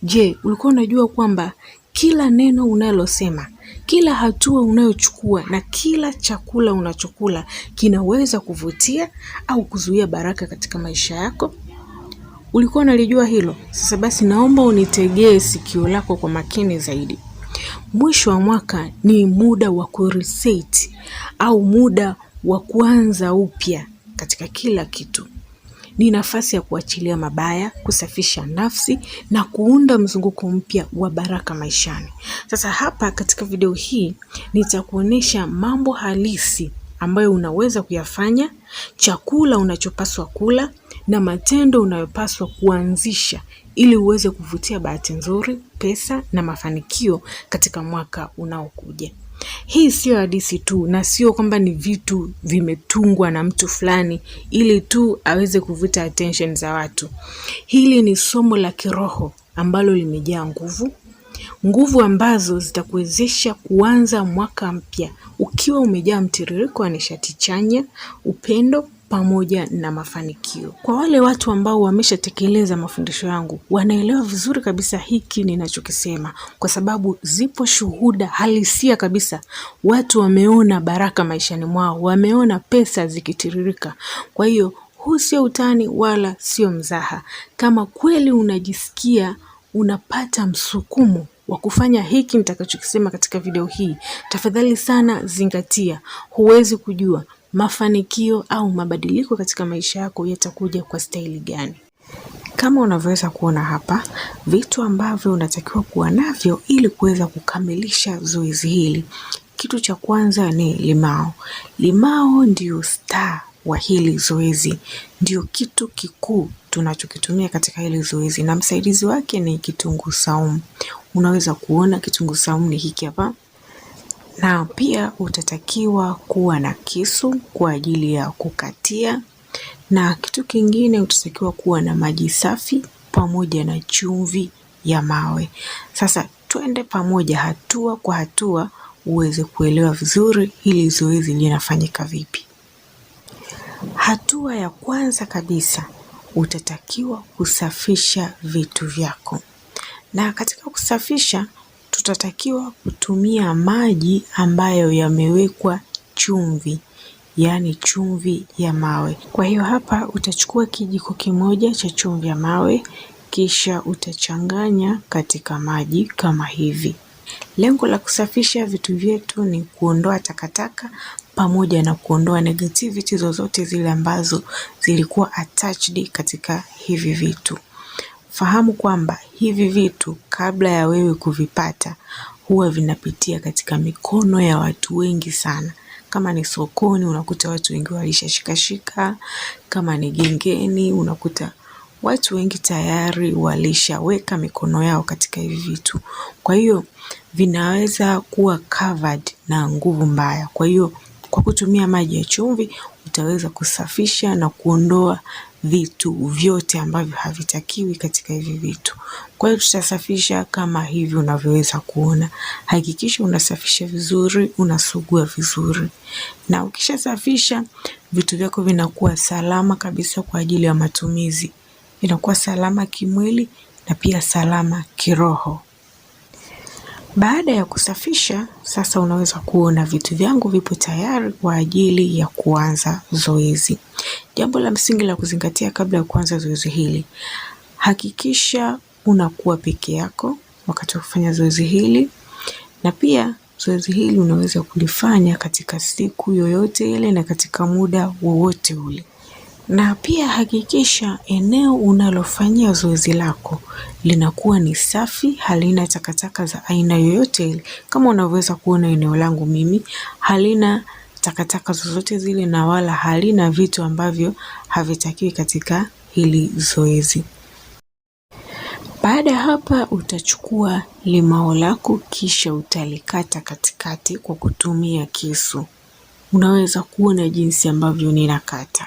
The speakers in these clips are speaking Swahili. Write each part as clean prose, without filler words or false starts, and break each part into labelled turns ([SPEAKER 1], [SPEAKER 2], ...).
[SPEAKER 1] Je, ulikuwa unajua kwamba kila neno unalosema, kila hatua unayochukua na kila chakula unachokula kinaweza kuvutia au kuzuia baraka katika maisha yako? Ulikuwa unalijua hilo? Sasa basi naomba unitegee sikio lako kwa makini zaidi. Mwisho wa mwaka ni muda wa kureset au muda wa kuanza upya katika kila kitu. Ni nafasi ya kuachilia mabaya, kusafisha nafsi na kuunda mzunguko mpya wa baraka maishani. Sasa hapa katika video hii nitakuonesha mambo halisi ambayo unaweza kuyafanya, chakula unachopaswa kula na matendo unayopaswa kuanzisha ili uweze kuvutia bahati nzuri, pesa na mafanikio katika mwaka unaokuja. Hii sio hadithi tu na sio kwamba ni vitu vimetungwa na mtu fulani ili tu aweze kuvuta attention za watu. Hili ni somo la kiroho ambalo limejaa nguvu ambazo zitakuwezesha kuanza mwaka mpya ukiwa umejaa mtiririko wa nishati chanya, upendo pamoja na mafanikio. Kwa wale watu ambao wameshatekeleza mafundisho yangu, wanaelewa vizuri kabisa hiki ninachokisema, kwa sababu zipo shuhuda halisia kabisa. Watu wameona baraka maishani mwao, wameona pesa zikitiririka. Kwa hiyo huu sio utani wala sio mzaha. Kama kweli unajisikia unapata msukumo wa kufanya hiki nitakachokisema katika video hii, tafadhali sana zingatia. Huwezi kujua mafanikio au mabadiliko katika maisha yako yatakuja kwa staili gani. Kama unavyoweza kuona hapa, vitu ambavyo unatakiwa kuwa navyo ili kuweza kukamilisha zoezi hili. Kitu cha kwanza ni limao. Limao ndio star wa hili zoezi. Ndio kitu kikuu tunachokitumia katika hili zoezi, na msaidizi wake ni kitunguu saumu. Unaweza kuona kitunguu saumu ni hiki hapa. Na pia utatakiwa kuwa na kisu kwa ajili ya kukatia, na kitu kingine utatakiwa kuwa na maji safi pamoja na chumvi ya mawe. Sasa twende pamoja hatua kwa hatua uweze kuelewa vizuri hili zoezi linafanyika vipi. Hatua ya kwanza kabisa, utatakiwa kusafisha vitu vyako. Na katika kusafisha tutatakiwa kutumia maji ambayo yamewekwa chumvi, yaani chumvi ya mawe. Kwa hiyo hapa utachukua kijiko kimoja cha chumvi ya mawe, kisha utachanganya katika maji kama hivi. Lengo la kusafisha vitu vyetu ni kuondoa takataka pamoja na kuondoa negativity zozote zile ambazo zilikuwa attached katika hivi vitu. Fahamu kwamba hivi vitu kabla ya wewe kuvipata huwa vinapitia katika mikono ya watu wengi sana. Kama ni sokoni unakuta watu wengi walishashikashika, kama ni gengeni unakuta watu wengi tayari walishaweka mikono yao katika hivi vitu. Kwa hiyo vinaweza kuwa covered na nguvu mbaya. Kwa hiyo kwa kutumia maji ya chumvi utaweza kusafisha na kuondoa vitu vyote ambavyo havitakiwi katika hivi vitu. Kwa hiyo tutasafisha kama hivi unavyoweza kuona. Hakikisha unasafisha vizuri, unasugua vizuri. Na ukishasafisha vitu vyako vinakuwa salama kabisa kwa ajili ya matumizi. Vinakuwa salama kimwili na pia salama kiroho. Baada ya kusafisha, sasa unaweza kuona vitu vyangu vipo tayari kwa ajili ya kuanza zoezi. Jambo la msingi la kuzingatia kabla ya kuanza zoezi hili, hakikisha unakuwa peke yako wakati wa kufanya zoezi hili, na pia zoezi hili unaweza kulifanya katika siku yoyote ile na katika muda wowote ule. Na pia hakikisha eneo unalofanyia zoezi lako linakuwa ni safi, halina takataka za aina yoyote ile. Kama unavyoweza kuona eneo langu mimi halina takataka zozote zile na wala halina vitu ambavyo havitakiwi katika hili zoezi. Baada hapa utachukua limao lako kisha utalikata katikati kwa kutumia kisu. Unaweza kuona jinsi ambavyo ninakata.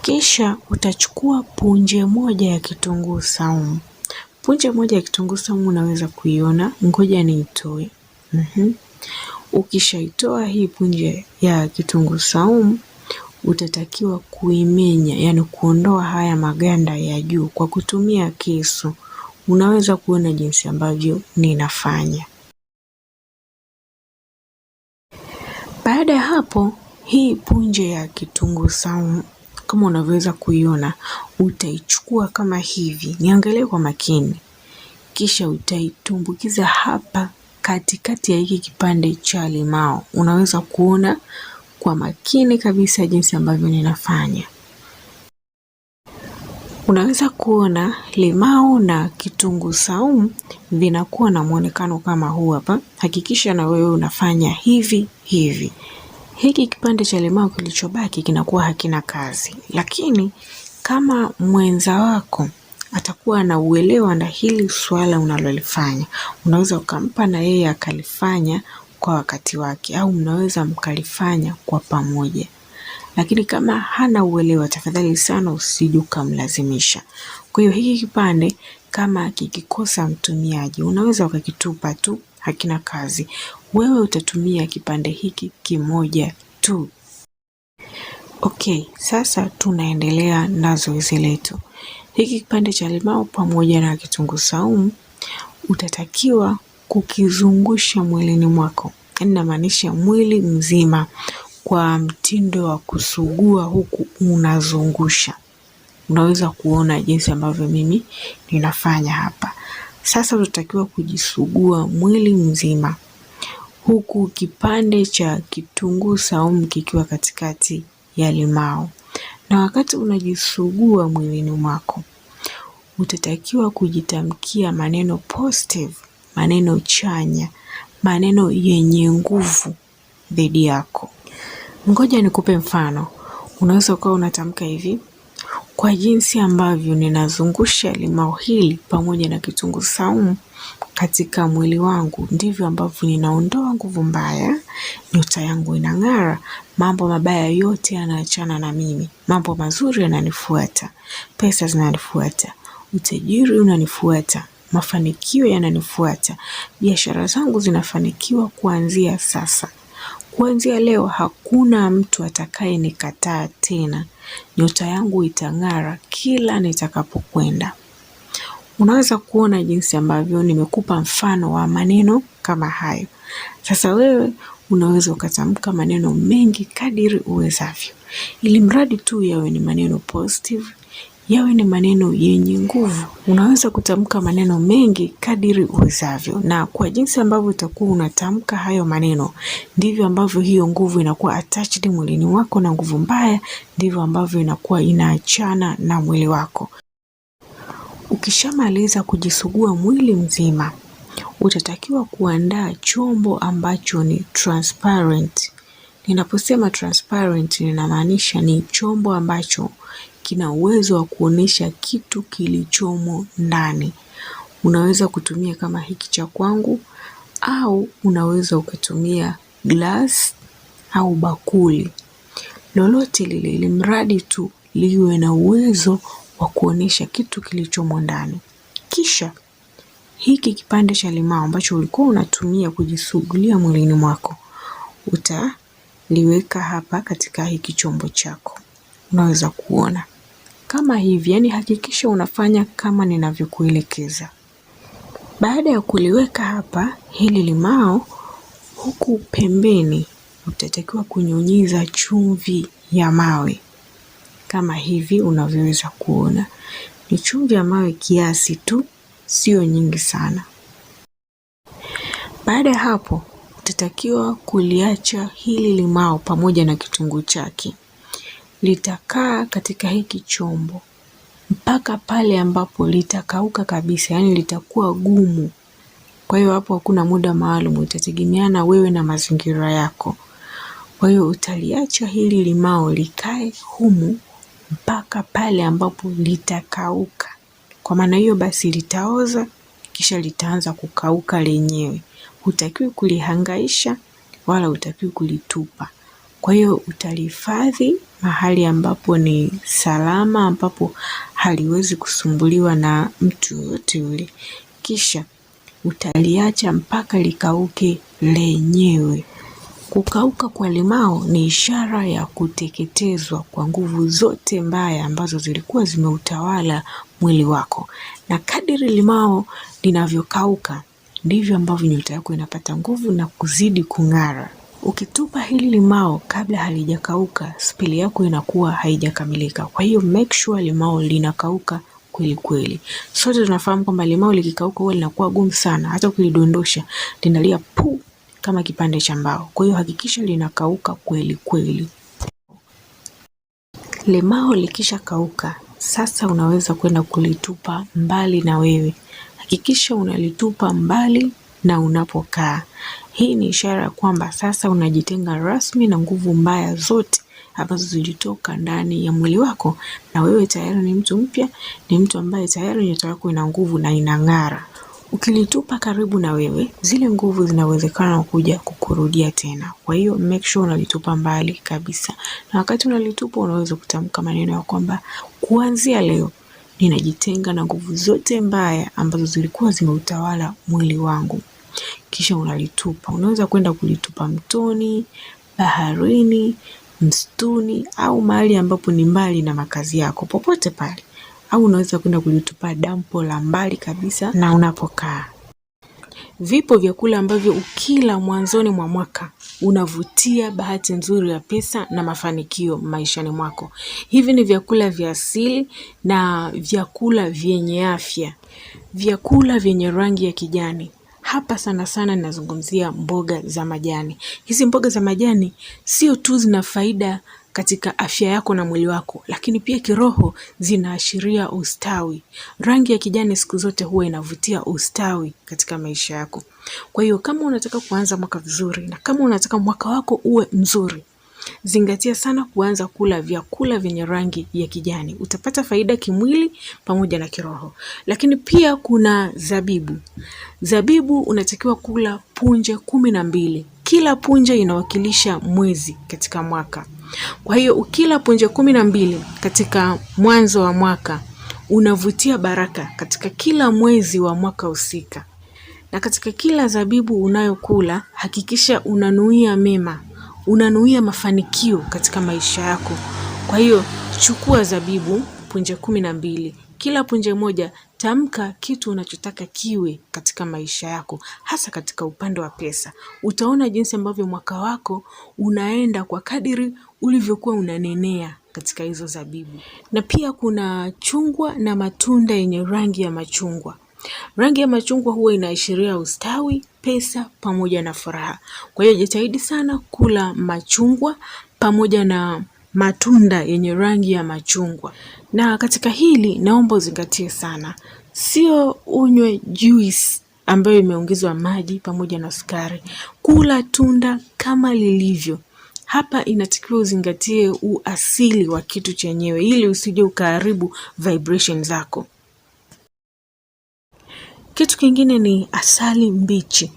[SPEAKER 1] Kisha utachukua punje moja ya kitunguu saumu. Punje moja ya kitunguu saumu unaweza kuiona, ngoja niitoe. Ukishaitoa hii punje ya kitunguu saumu, utatakiwa kuimenya, yani kuondoa haya maganda ya juu kwa kutumia kisu. unaweza kuona jinsi ambavyo ninafanya. Baada ya hapo, hii punje ya kitunguu saumu kama unavyoweza kuiona, utaichukua kama hivi. Niangalie kwa makini. Kisha utaitumbukiza hapa katikati ya hiki kipande cha limao. Unaweza kuona kwa makini kabisa jinsi ambavyo ninafanya. Unaweza kuona limao na kitunguu saumu vinakuwa na muonekano kama huu hapa. Hakikisha na wewe unafanya hivi hivi. Hiki kipande cha limao kilichobaki kinakuwa hakina kazi. Lakini kama mwenza wako atakuwa na uelewa na hili swala unalolifanya, unaweza ukampa na yeye akalifanya kwa wakati wake, au mnaweza mkalifanya kwa pamoja. Lakini kama hana uelewa, tafadhali sana usije ukamlazimisha. Kwa hiyo hiki kipande kama kikikosa mtumiaji, unaweza ukakitupa tu, hakina kazi. Wewe utatumia kipande hiki kimoja tu. Okay, sasa tunaendelea na zoezi letu. Hiki kipande cha limao pamoja na kitunguu saumu utatakiwa kukizungusha mwilini mwako. Yaani namaanisha mwili mzima, kwa mtindo wa kusugua huku unazungusha. Unaweza kuona jinsi ambavyo mimi ninafanya hapa. Sasa utatakiwa kujisugua mwili mzima, huku kipande cha kitunguu saumu kikiwa katikati ya limao. Na wakati unajisugua mwilini mwako, utatakiwa kujitamkia maneno positive, maneno chanya, maneno yenye nguvu dhidi yako. Ngoja nikupe mfano. Unaweza ukawa unatamka hivi: kwa jinsi ambavyo ninazungusha limao hili pamoja na kitunguu saumu katika mwili wangu, ndivyo ambavyo ninaondoa nguvu mbaya, nyota yangu inang'ara, mambo mabaya yote yanaachana na mimi, mambo mazuri yananifuata, pesa zinanifuata, utajiri unanifuata, mafanikio yananifuata, biashara zangu zinafanikiwa kuanzia sasa. Kuanzia leo hakuna mtu atakaye nikataa tena. Nyota yangu itang'ara kila nitakapokwenda. Unaweza kuona jinsi ambavyo nimekupa mfano wa maneno kama hayo. Sasa wewe unaweza ukatamka maneno mengi kadiri uwezavyo, ili mradi tu yawe ni maneno positive, yawe ni maneno yenye nguvu. Unaweza kutamka maneno mengi kadiri uwezavyo, na kwa jinsi ambavyo utakuwa unatamka hayo maneno, ndivyo ambavyo hiyo nguvu inakuwa attached mwilini wako, na nguvu mbaya ndivyo ambavyo inakuwa inaachana na mwili wako. Ukishamaliza kujisugua mwili mzima, utatakiwa kuandaa chombo ambacho ni transparent. Ninaposema transparent, ninamaanisha ni chombo ambacho kina uwezo wa kuonesha kitu kilichomo ndani. Unaweza kutumia kama hiki cha kwangu, au unaweza ukatumia glass au bakuli. Lolote lile, ili mradi tu liwe na uwezo wa kuonesha kitu kilichomo ndani. Kisha hiki kipande cha limao ambacho ulikuwa unatumia kujisugulia mwilini mwako, utaliweka hapa katika hiki chombo chako. Unaweza kuona kama hivi, yani hakikisha unafanya kama ninavyokuelekeza. Baada ya kuliweka hapa hili limao, huku pembeni utatakiwa kunyunyiza chumvi ya mawe kama hivi unavyoweza kuona. Ni chumvi ya mawe kiasi tu, sio nyingi sana. Baada ya hapo utatakiwa kuliacha hili limao pamoja na kitunguu chake litakaa katika hiki chombo mpaka pale ambapo litakauka kabisa, yani litakuwa gumu. Kwa hiyo hapo hakuna muda maalum, itategemeana wewe na mazingira yako. Kwa hiyo utaliacha hili limao likae humu mpaka pale ambapo litakauka. Kwa maana hiyo basi litaoza, kisha litaanza kukauka lenyewe. Hutakiwi kulihangaisha wala hutakiwi kulitupa. Kwa hiyo utalihifadhi mahali ambapo ni salama, ambapo haliwezi kusumbuliwa na mtu yoyote yule. Kisha utaliacha mpaka likauke lenyewe. Kukauka kwa limao ni ishara ya kuteketezwa kwa nguvu zote mbaya ambazo zilikuwa zimeutawala mwili wako. na kadiri limao linavyokauka ndivyo ambavyo nyota yako inapata nguvu na kuzidi kung'ara. Ukitupa hili limao kabla halijakauka, speli yako inakuwa haijakamilika. Kwa hiyo make sure limao linakauka kweli kweli. Sote tunafahamu kwamba limao likikauka huwa linakuwa gumu sana, hata ukilidondosha linalia pu kama kipande cha mbao. Kwa hiyo hakikisha linakauka kweli kweli. Limao likisha kauka, sasa unaweza kwenda kulitupa mbali na wewe. Hakikisha unalitupa mbali na unapokaa. Hii ni ishara kwamba sasa unajitenga rasmi na nguvu mbaya zote ambazo zilitoka ndani ya mwili wako, na wewe tayari ni mtu mpya, ni mtu ambaye tayari nyota yako ina nguvu na inang'ara. Ukilitupa karibu na wewe, zile nguvu zinawezekana kuja kukurudia tena. Kwa hiyo make sure unalitupa mbali kabisa. Na wakati unalitupa unaweza kutamka maneno ya kwamba kuanzia leo ninajitenga na nguvu zote mbaya ambazo zilikuwa zimeutawala mwili wangu. Kisha unalitupa. Unaweza kwenda kulitupa mtoni, baharini, msituni au mahali ambapo ni mbali na makazi yako, popote pale. Au unaweza kwenda kulitupa dampo la mbali kabisa na unapokaa. Vipo vyakula ambavyo ukila mwanzoni mwa mwaka unavutia bahati nzuri ya pesa na mafanikio maishani mwako. Hivi ni vyakula vya asili na vyakula vyenye afya. Vyakula vyenye rangi ya kijani. Hapa sana sana ninazungumzia mboga za majani. Hizi mboga za majani sio tu zina faida katika afya yako na mwili wako, lakini pia kiroho zinaashiria ustawi. Rangi ya kijani siku zote huwa inavutia ustawi katika maisha yako. Kwa hiyo kama unataka kuanza mwaka vizuri na kama unataka mwaka wako uwe mzuri, zingatia sana kuanza kula vyakula vyenye rangi ya kijani. Utapata faida kimwili pamoja na kiroho. Lakini pia kuna zabibu. Zabibu unatakiwa kula punje 12. Kila punje inawakilisha mwezi katika mwaka. Kwa hiyo ukila punje 12 katika mwanzo wa mwaka, unavutia baraka katika kila mwezi wa mwaka husika. Na katika kila zabibu unayokula, hakikisha unanuia mema, unanuia mafanikio katika maisha yako. Kwa hiyo chukua zabibu punje 12. Kila punje moja tamka kitu unachotaka kiwe katika maisha yako, hasa katika upande wa pesa. Utaona jinsi ambavyo mwaka wako unaenda kwa kadiri ulivyokuwa unanenea katika hizo zabibu. Na pia kuna chungwa na matunda yenye rangi ya machungwa. Rangi ya machungwa huwa inaashiria ustawi, pesa pamoja na furaha. Kwa hiyo jitahidi sana kula machungwa pamoja na matunda yenye rangi ya machungwa. Na katika hili naomba uzingatie sana. Sio unywe juice ambayo imeongezwa maji pamoja na sukari. Kula tunda kama lilivyo. Hapa inatakiwa uzingatie uasili wa kitu chenyewe ili usije ukaharibu vibration zako. Kitu kingine ni asali mbichi.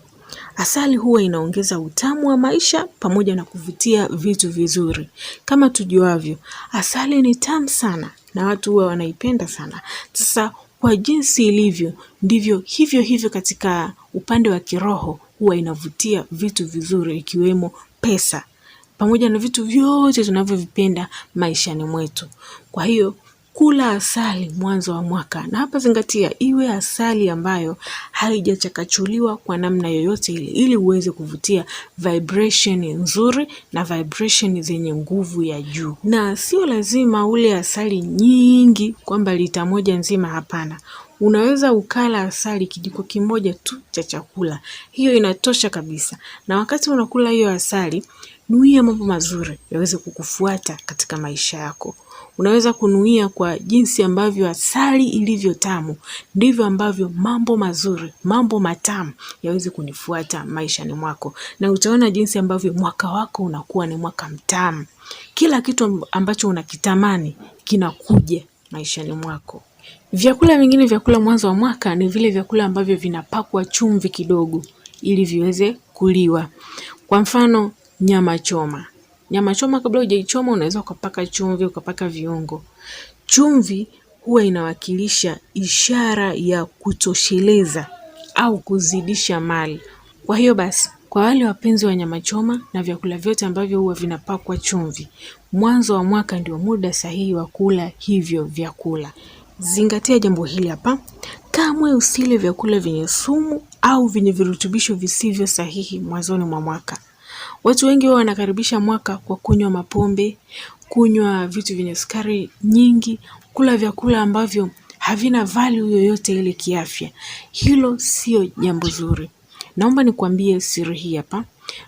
[SPEAKER 1] Asali huwa inaongeza utamu wa maisha pamoja na kuvutia vitu vizuri. Kama tujuavyo, asali ni tamu sana na watu huwa wanaipenda sana. Sasa kwa jinsi ilivyo, ndivyo hivyo katika upande wa kiroho huwa inavutia vitu vizuri ikiwemo pesa. Pamoja na vitu vyote tunavyovipenda maishani mwetu. Kwa hiyo kula asali mwanzo wa mwaka, na hapa zingatia iwe asali ambayo haijachakachuliwa kwa namna yoyote ile, ili uweze kuvutia vibration nzuri na vibration zenye nguvu ya juu. Na sio lazima ule asali nyingi kwamba lita moja nzima, hapana. Unaweza ukala asali kijiko kimoja tu cha chakula. Hiyo inatosha kabisa. Na wakati unakula hiyo asali, nuia mambo mazuri yaweze kukufuata katika maisha yako. Unaweza kunuia kwa jinsi ambavyo asali ilivyo tamu, ndivyo ambavyo mambo mazuri, mambo matamu yaweze kunifuata maishani mwako. Na utaona jinsi ambavyo mwaka wako unakuwa ni mwaka mtamu. Kila kitu ambacho unakitamani kinakuja maishani mwako. Vyakula vingine vya kula mwanzo wa mwaka ni vile vyakula ambavyo vinapakwa chumvi kidogo ili viweze kuliwa. Kwa mfano nyama choma. Nyama choma kabla hujaichoma unaweza ukapaka chumvi, ukapaka viungo. Chumvi huwa inawakilisha ishara ya kutosheleza au kuzidisha mali. Kwa hiyo basi, kwa wale wapenzi wa nyama choma na vyakula vyote ambavyo huwa vinapakwa chumvi, mwanzo wa mwaka ndio muda sahihi wa kula hivyo vyakula. zingatia jambo hili hapa. Kamwe usile vyakula vyenye sumu au vyenye virutubisho visivyo sahihi mwanzoni mwa mwaka. Watu wengi wao wanakaribisha mwaka kwa kunywa mapombe, kunywa vitu vyenye sukari nyingi, kula vyakula ambavyo havina value yoyote ile kiafya. Hilo sio jambo zuri. Naomba nikwambie siri hii hapa.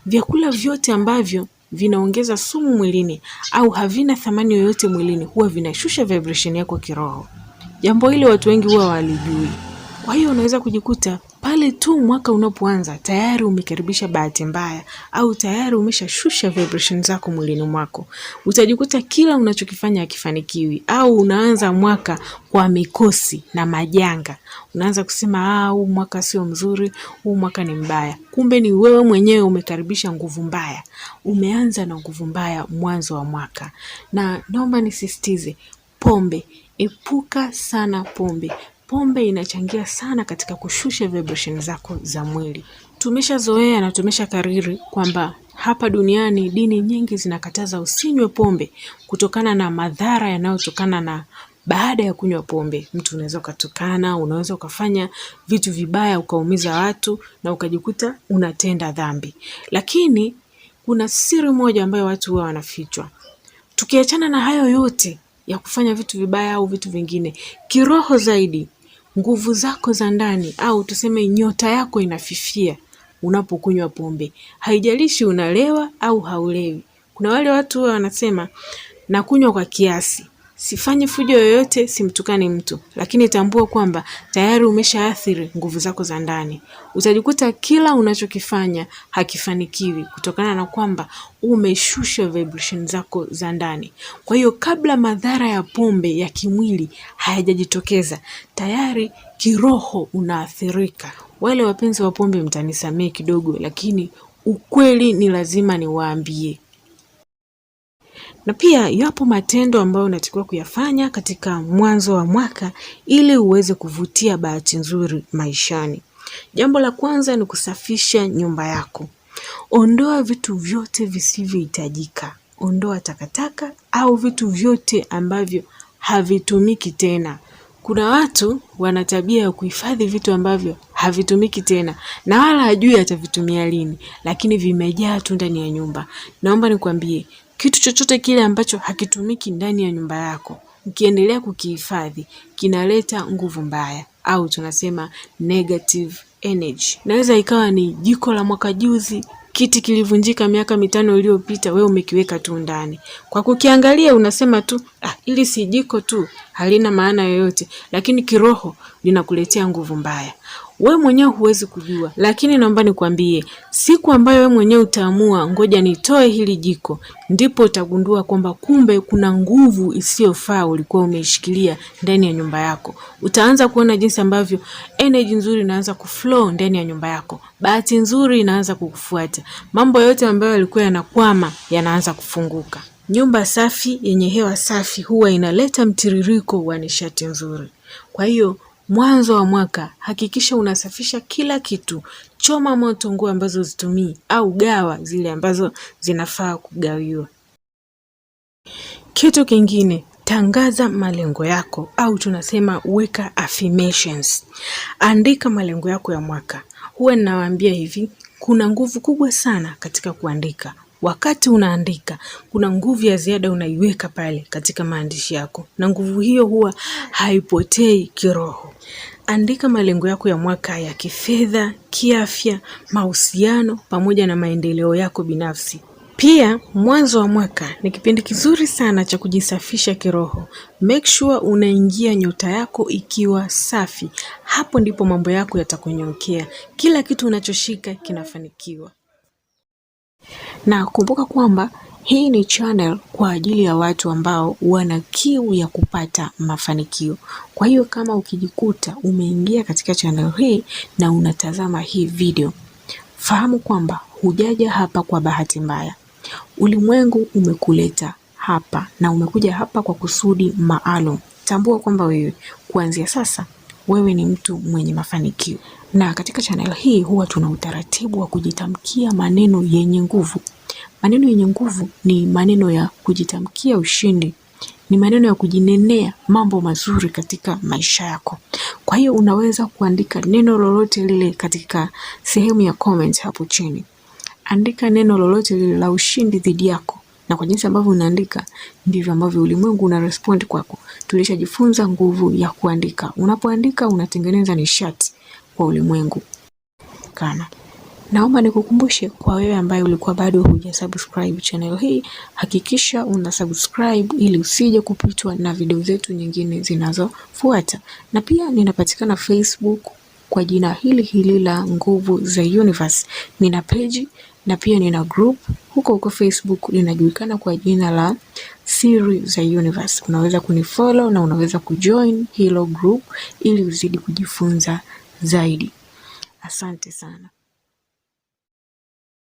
[SPEAKER 1] Vyakula vyote ambavyo vinaongeza sumu mwilini au havina thamani yoyote mwilini huwa vinashusha vibration yako kiroho. Jambo hili watu wengi huwa walijui. Kwa hiyo unaweza kujikuta pale tu mwaka unapoanza tayari umekaribisha bahati mbaya au tayari umeshashusha vibration zako mwilini mwako. Utajikuta kila unachokifanya hakifanikiwi au unaanza mwaka kwa mikosi na majanga. Unaanza kusema huu mwaka sio mzuri, huu mwaka ni mbaya. Kumbe ni wewe mwenyewe umekaribisha nguvu mbaya. Umeanza na nguvu mbaya mwanzo wa mwaka. Na naomba nisisitize, pombe, epuka sana pombe. Pombe inachangia sana katika kushusha vibration zako za mwili. Tumeshazoea na tumeshakariri kwamba hapa duniani dini nyingi zinakataza usinywe pombe kutokana na madhara yanayotokana na baada ya kunywa pombe. Mtu unaweza ukatukana, unaweza ukafanya vitu vibaya, ukaumiza watu na ukajikuta unatenda dhambi. Lakini kuna siri moja ambayo watu huwa wanafichwa. Tukiachana na hayo yote ya kufanya vitu vibaya au vitu vingine, kiroho zaidi, nguvu zako za ndani au tuseme nyota yako inafifia unapokunywa pombe. Haijalishi unalewa au haulewi. Kuna wale watu wanasema nakunywa kwa kiasi, sifanyi fujo yoyote, simtukani mtu, lakini tambua kwamba tayari umeshaathiri nguvu zako za ndani. Utajikuta kila unachokifanya hakifanikiwi kutokana na kwamba umeshusha vibration zako za ndani. Kwa hiyo kabla madhara ya pombe ya kimwili hayajajitokeza, tayari kiroho unaathirika. Wale wapenzi wa pombe mtanisamee kidogo, lakini ukweli ni lazima niwaambie. Na pia yapo matendo ambayo unatakiwa kuyafanya katika mwanzo wa mwaka ili uweze kuvutia bahati nzuri maishani. Jambo la kwanza ni kusafisha nyumba yako. Ondoa vitu vyote visivyohitajika. Ondoa takataka au vitu vyote ambavyo havitumiki tena. Kuna watu wana tabia ya kuhifadhi vitu ambavyo havitumiki tena na wala hajui atavitumia lini, lakini vimejaa tu ndani ya nyumba. Naomba nikwambie, kitu chochote kile ambacho hakitumiki ndani ya nyumba yako, ukiendelea kukihifadhi, kinaleta nguvu mbaya au tunasema negative energy. Naweza ikawa ni jiko la mwaka juzi, kiti kilivunjika miaka 5 iliyopita, wewe umekiweka tu ndani. Kwa kukiangalia unasema tu, ili si jiko tu, halina maana yoyote, lakini kiroho linakuletea nguvu mbaya. Wewe mwenyewe huwezi kujua, lakini naomba nikwambie, siku ambayo wewe mwenyewe utaamua ngoja nitoe hili jiko, ndipo utagundua kwamba kumbe kuna nguvu isiyofaa ulikuwa umeishikilia ndani ya nyumba yako. Utaanza kuona jinsi ambavyo energy nzuri inaanza kuflow ndani ya nyumba yako. Bahati nzuri inaanza kukufuata. Mambo yote ambayo yalikuwa yanakwama yanaanza kufunguka. Nyumba safi yenye hewa safi huwa inaleta mtiririko wa nishati nzuri. Kwa hiyo mwanzo wa mwaka hakikisha unasafisha kila kitu. Choma moto nguo ambazo zitumii au gawa zile ambazo zinafaa kugawiwa. Kitu kingine, tangaza malengo yako au tunasema weka affirmations. Andika malengo yako ya mwaka. Huwa ninawaambia hivi, kuna nguvu kubwa sana katika kuandika. Wakati unaandika, kuna nguvu ya ziada unaiweka pale katika maandishi yako. Na nguvu hiyo huwa haipotei kiroho. Andika malengo yako ya mwaka ya kifedha, kiafya, mahusiano pamoja na maendeleo yako binafsi. Pia mwanzo wa mwaka ni kipindi kizuri sana cha kujisafisha kiroho. Make sure unaingia nyota yako ikiwa safi. Hapo ndipo mambo yako yatakunyokea. Kila kitu unachoshika kinafanikiwa. Na kumbuka kwamba hii ni channel kwa ajili ya watu ambao wana kiu ya kupata mafanikio. Kwa hiyo kama ukijikuta umeingia katika channel hii na unatazama hii video, fahamu kwamba hujaja hapa kwa bahati mbaya. Ulimwengu umekuleta hapa na umekuja hapa kwa kusudi maalum. Tambua kwamba wewe kuanzia sasa wewe ni mtu mwenye mafanikio. Na katika channel hii huwa tuna utaratibu wa kujitamkia maneno yenye nguvu. Maneno yenye nguvu ni maneno ya kujitamkia ushindi, ni maneno ya kujinenea mambo mazuri katika maisha yako. Kwa hiyo unaweza kuandika neno lolote lile katika sehemu ya comment hapo chini. Andika neno lolote lile la ushindi dhidi yako, na kwa jinsi ambavyo unaandika ndivyo ambavyo ulimwengu una respond kwako. Tulishajifunza nguvu ya kuandika. Unapoandika unatengeneza nishati kwa ulimwengu. Naomba nikukumbushe, kwa wewe ambaye ulikuwa bado hujasubscribe channel hii, hakikisha una subscribe ili usije kupitwa na video zetu nyingine zinazofuata. Na pia ninapatikana Facebook kwa jina hili la Nguvu za Universe. Nina page na pia nina group huko Facebook linajulikana kwa jina la Siri za Universe. Unaweza kunifollow na unaweza kujoin hilo group ili uzidi kujifunza zaidi. Asante sana.